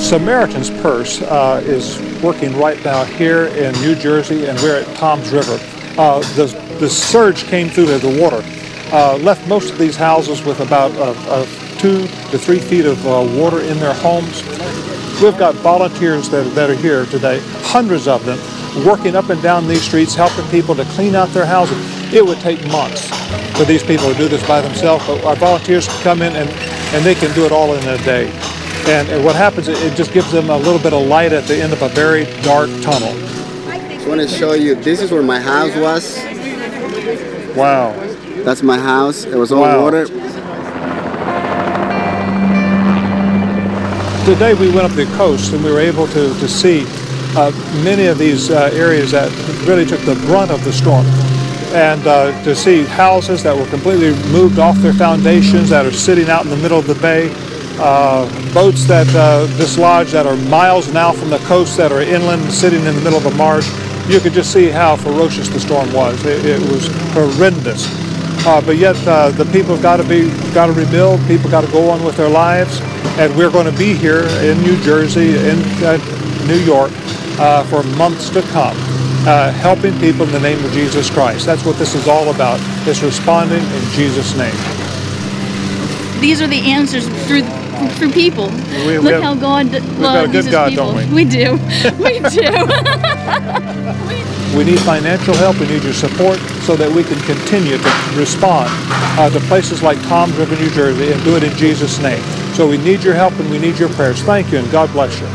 Samaritan's Purse is working right now here in New Jersey, and we're at Tom's River. The surge came through the water, left most of these houses with about 2 to 3 feet of water in their homes. We've got volunteers that are here today, hundreds of them, working up and down these streets, helping people to clean out their houses. It would take months for these people to do this by themselves, but our volunteers can come in and they can do it all in a day. And what happens, it just gives them a little bit of light at the end of a very dark tunnel. I want to show you, this is where my house was. Wow. That's my house. It was all water. Today we went up the coast and we were able to see many of these areas that really took the brunt of the storm. And to see houses that were completely moved off their foundations that are sitting out in the middle of the bay. Boats that dislodged that are miles now from the coast that are inland, sitting in the middle of a marsh. You could just see how ferocious the storm was. It was horrendous. But yet the people have got to rebuild. People got to go on with their lives, and we're going to be here in New Jersey, in New York, for months to come, helping people in the name of Jesus Christ. That's what this is all about. It's responding in Jesus' name. These are the answers through people. Look how God uses God, people. don't We do. We do. We need financial help. We need your support so that we can continue to respond to places like Tom's River, New Jersey, and do it in Jesus' name. So we need your help and we need your prayers. Thank you, and God bless you.